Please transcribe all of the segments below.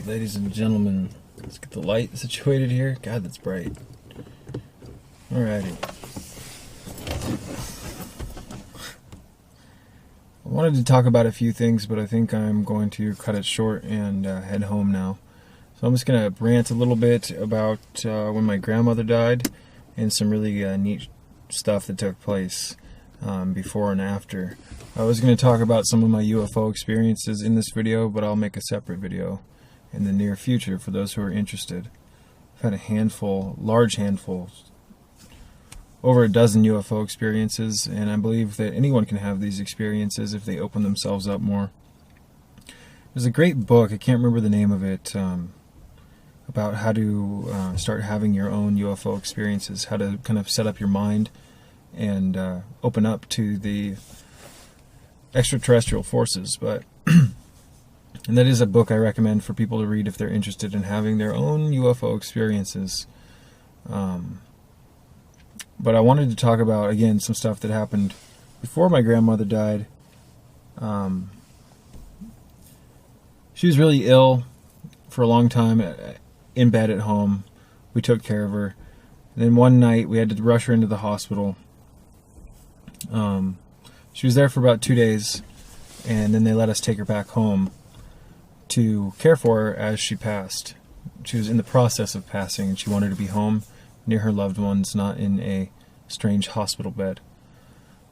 ladies and gentlemen. Let's get the light situated here. God, that's bright. Alrighty. I wanted to talk about a few things, but I think I'm going to cut it short and head home now. So I'm just going to rant a little bit about when my grandmother died and some really neat stuff that took place before and after. I was going to talk about some of my UFO experiences in this video, but I'll make a separate video in the near future for those who are interested. I've had a handful, large handful, over a dozen UFO experiences, and I believe that anyone can have these experiences if they open themselves up more. There's a great book, I can't remember the name of it, about how to start having your own UFO experiences, how to kind of set up your mind and open up to the extraterrestrial forces. But and that is a book I recommend for people to read if they're interested in having their own UFO experiences. But I wanted to talk about, again, some stuff that happened before my grandmother died. She was really ill for a long time, in bed at home. We took care of her. And then one night we had to rush her into the hospital. She was there for about 2 days, and then they let us take her back home to care for her as she passed. She was in the process of passing, and she wanted to be home near her loved ones, not in a strange hospital bed.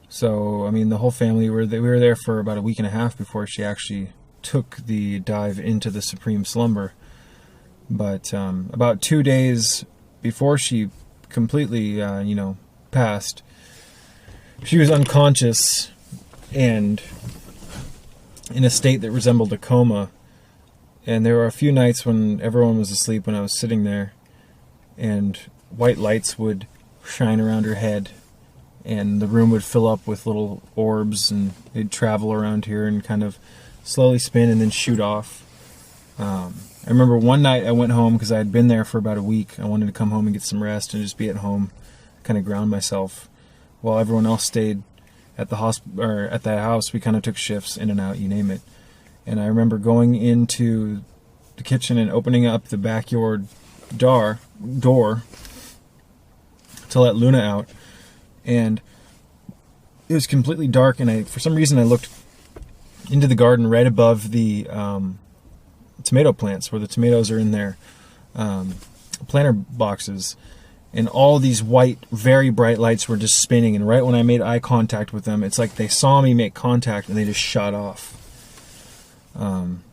So, I mean, the whole family, we were there for about a week and a half before she actually took the dive into the supreme slumber. But about 2 days before she completely, passed, she was unconscious and in a state that resembled a coma. And there were a few nights when everyone was asleep when I was sitting there, and white lights would shine around her head, and the room would fill up with little orbs, and they'd travel around here and kind of slowly spin and then shoot off. I remember one night I went home because I had been there for about a week. I wanted to come home and get some rest and just be at home, kind of ground myself, while everyone else stayed at the hospital or at that house. We kind of took shifts in and out, you name it. And I remember going into the kitchen and opening up the backyard door to let Luna out, and it was completely dark, and for some reason I looked into the garden right above the tomato plants, where the tomatoes are in their planter boxes, and all these white, very bright lights were just spinning, and right when I made eye contact with them, it's like they saw me make contact and they just shut off.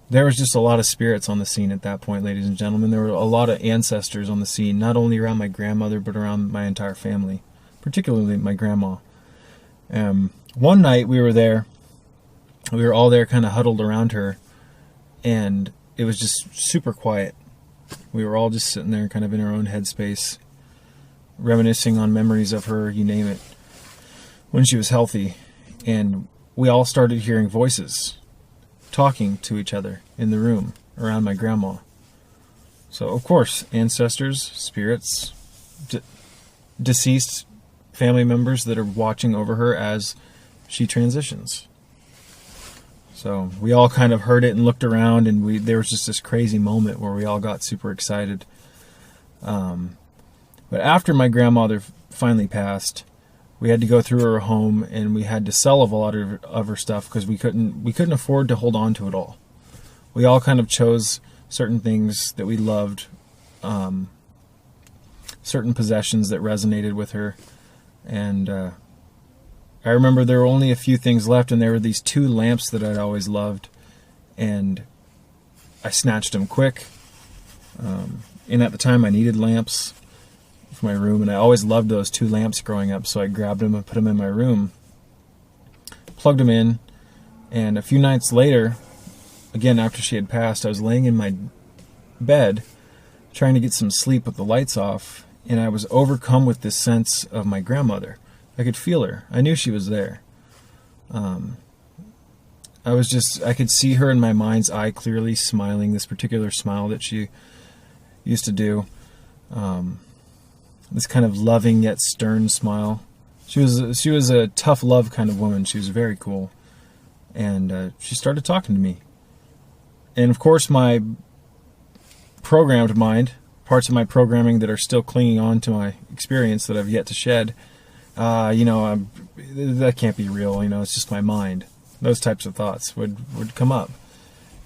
There was just a lot of spirits on the scene at that point, ladies and gentlemen. There were a lot of ancestors on the scene, not only around my grandmother, but around my entire family, particularly my grandma. One night we were there, we were all there kind of huddled around her, and it was just super quiet. We were all just sitting there kind of in our own headspace, reminiscing on memories of her, you name it, when she was healthy. And we all started hearing voices talking to each other in the room around my grandma. So, of course, ancestors, spirits, deceased family members that are watching over her as she transitions. So we all kind of heard it and looked around, and there was just this crazy moment where we all got super excited. But after my grandmother finally passed, we had to go through her home, and we had to sell a lot of her stuff because we couldn't afford to hold on to it all. We all kind of chose certain things that we loved, certain possessions that resonated with her, and I remember there were only a few things left, and there were these 2 lamps that I'd always loved, and I snatched them quick. And at the time I needed lamps for my room, and I always loved those 2 lamps growing up, so I grabbed them and put them in my room, plugged them in, and a few nights later, again after she had passed, I was laying in my bed trying to get some sleep with the lights off, and I was overcome with this sense of my grandmother. I could feel her. I knew she was there. I could see her in my mind's eye clearly smiling, this particular smile that she used to do. This kind of loving yet stern smile. She was a tough love kind of woman. She was very cool. And she started talking to me. And of course my programmed mind, parts of my programming that are still clinging on to my experience that I've yet to shed, that can't be real, it's just my mind. Those types of thoughts would come up.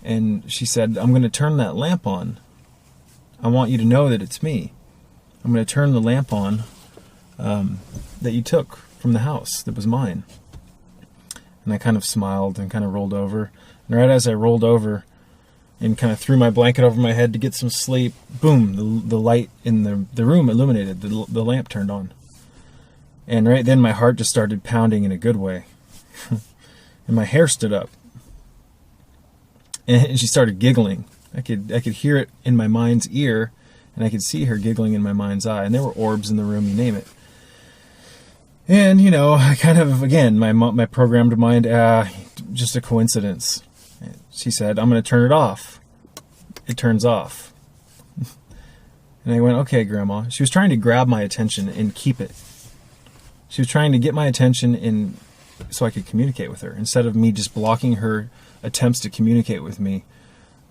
And she said, I'm going to turn that lamp on. I want you to know that it's me. I'm going to turn the lamp on that you took from the house that was mine. And I kind of smiled and kind of rolled over. And right as I rolled over and kind of threw my blanket over my head to get some sleep, boom, the light in the room illuminated. The lamp turned on. And right then my heart just started pounding in a good way. And my hair stood up. And she started giggling. I could hear it in my mind's ear, and I could see her giggling in my mind's eye. And there were orbs in the room, you name it. And, I kind of, again, my programmed mind, just a coincidence. She said, I'm going to turn it off. It turns off. And I went, okay, Grandma. She was trying to grab my attention and keep it. She was trying to get my attention so I could communicate with her, instead of me just blocking her attempts to communicate with me.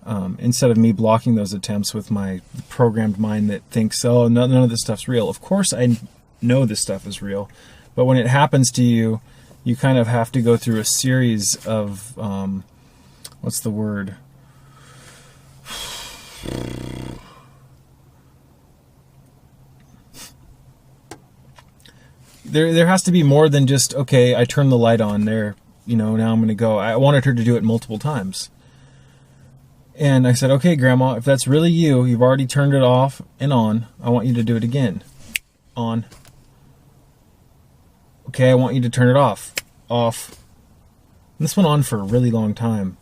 Instead of me blocking those attempts with my programmed mind that thinks, oh, none of this stuff's real. Of course I know this stuff is real. But when it happens to you, you kind of have to go through a series of, what's the word? There has to be more than just, okay, I turned the light on there, now I'm going to go. I wanted her to do it multiple times. And I said, okay, Grandma, if that's really you've already turned it off and on, I want you to do it again. On. Okay, I want you to turn it off. Off. And this went on for a really long time.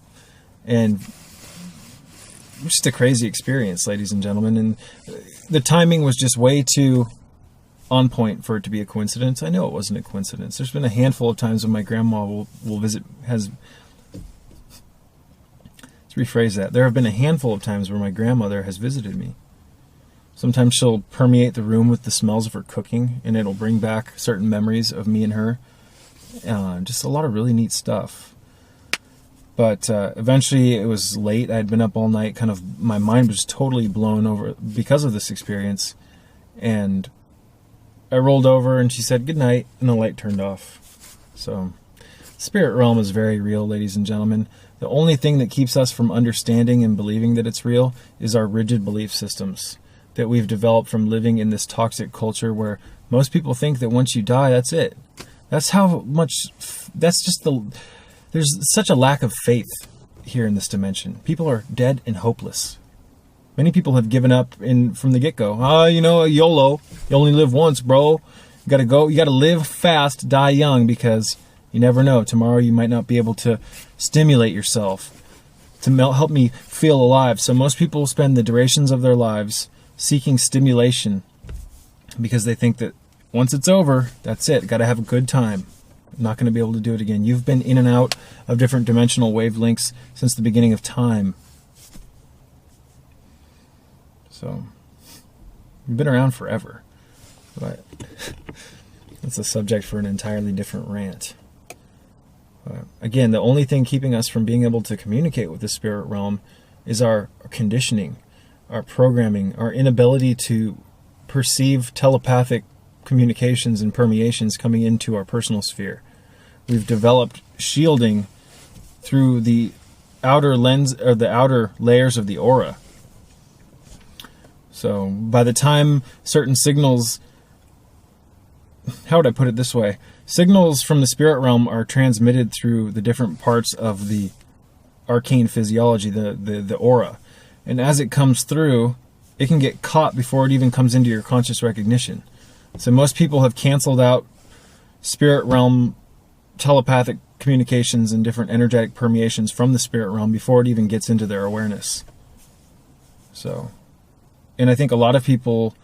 And it was just a crazy experience, ladies and gentlemen. And the timing was just way too on point for it to be a coincidence. I know it wasn't a coincidence. There's been a handful of times when my grandma will visit, let's rephrase that. There have been a handful of times where my grandmother has visited me. Sometimes she'll permeate the room with the smells of her cooking, and it'll bring back certain memories of me and her. Just a lot of really neat stuff. But eventually it was late. I had been up all night. My mind was totally blown over because of this experience. And I rolled over and she said good night, and the light turned off. So spirit realm is very real, ladies and gentlemen. The only thing that keeps us from understanding and believing that it's real is our rigid belief systems that we've developed from living in this toxic culture where most people think that once you die, that's it. There's such a lack of faith here in this dimension. People are dead and hopeless. Many people have given up from the get-go. YOLO. You only live once, bro. You gotta live fast, die young, because you never know. Tomorrow you might not be able to stimulate yourself to help me feel alive. So most people spend the durations of their lives seeking stimulation because they think that once it's over, that's it. Gotta have a good time. Not going to be able to do it again. You've been in and out of different dimensional wavelengths since the beginning of time. So, you've been around forever. But that's a subject for an entirely different rant. Again, the only thing keeping us from being able to communicate with the spirit realm is our conditioning, our programming, our inability to perceive telepathic communications and permeations coming into our personal sphere. We've developed shielding through the outer lens or the outer layers of the aura. So by the time certain signals, how would I put it this way? Signals from the spirit realm are transmitted through the different parts of the arcane physiology, the aura. And as it comes through, it can get caught before it even comes into your conscious recognition. So most people have canceled out spirit realm telepathic communications and different energetic permeations from the spirit realm before it even gets into their awareness. So, and I think a lot of people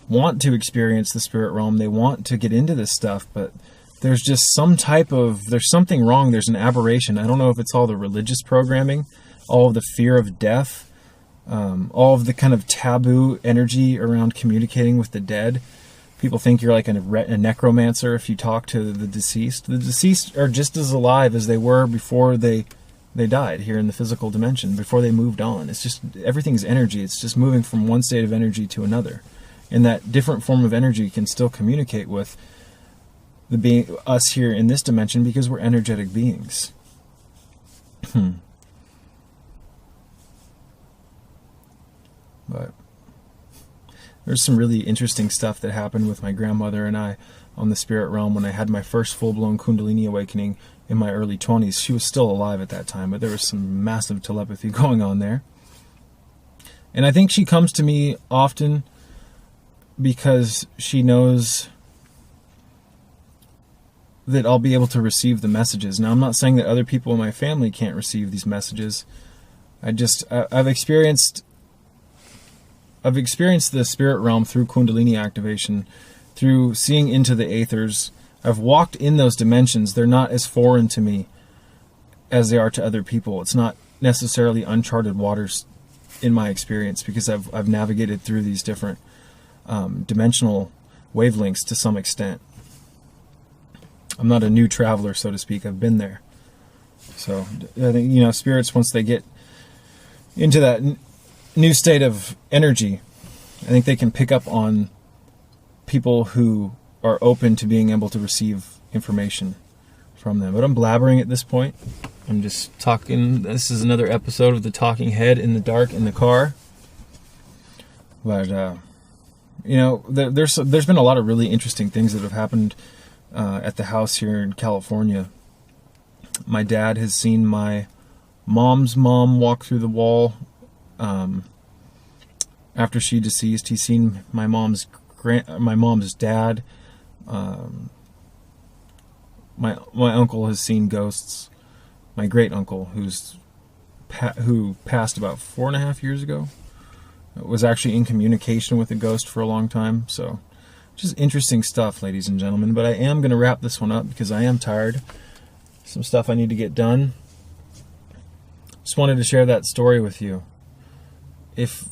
want to experience the spirit realm. They want to get into this stuff, but there's just there's something wrong. There's an aberration. I don't know if it's all the religious programming, all of the fear of death, all of the kind of taboo energy around communicating with the dead. People think you're like a necromancer if you talk to the deceased. The deceased are just as alive as they were before they they died here in the physical dimension, before they moved on. It's just, everything's energy. It's just moving from one state of energy to another. And that different form of energy can still communicate with the being, us here in this dimension, because we're energetic beings. But there's some really interesting stuff that happened with my grandmother and I on the spirit realm when I had my first full-blown Kundalini awakening in my early 20s. She was still alive at that time, but there was some massive telepathy going on there. And I think she comes to me often because she knows that I'll be able to receive the messages. Now, I'm not saying that other people in my family can't receive these messages. I've experienced the spirit realm through Kundalini activation, through seeing into the aethers. I've walked in those dimensions. They're not as foreign to me as they are to other people. It's not necessarily uncharted waters in my experience, because I've navigated through these different dimensional wavelengths to some extent. I'm not a new traveler, so to speak. I've been there. So I think, spirits, once they get into that new state of energy, I think they can pick up on people who are open to being able to receive information from them. But I'm blabbering at this point. I'm just talking. This is another episode of the Talking Head in the dark in the car. But there's been a lot of really interesting things that have happened at the house here in California. My dad has seen my mom's mom walk through the wall after she deceased. He's seen my mom's dad. My uncle has seen ghosts. My great uncle, who passed about 4.5 years ago, was actually in communication with a ghost for a long time. So, just interesting stuff, ladies and gentlemen. But I am going to wrap this one up because I am tired. Some stuff I need to get done. Just wanted to share that story with you. If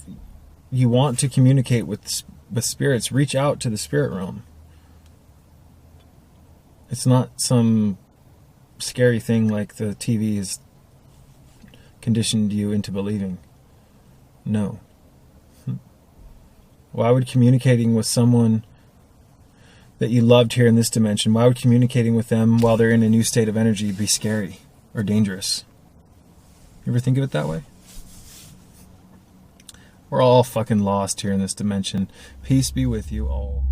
you want to communicate with spirits, reach out to the spirit realm. It's not some scary thing like the TV has conditioned you into believing. No. Why would communicating with someone that you loved here in this dimension, why would communicating with them while they're in a new state of energy be scary or dangerous? You ever think of it that way? We're all fucking lost here in this dimension. Peace be with you all.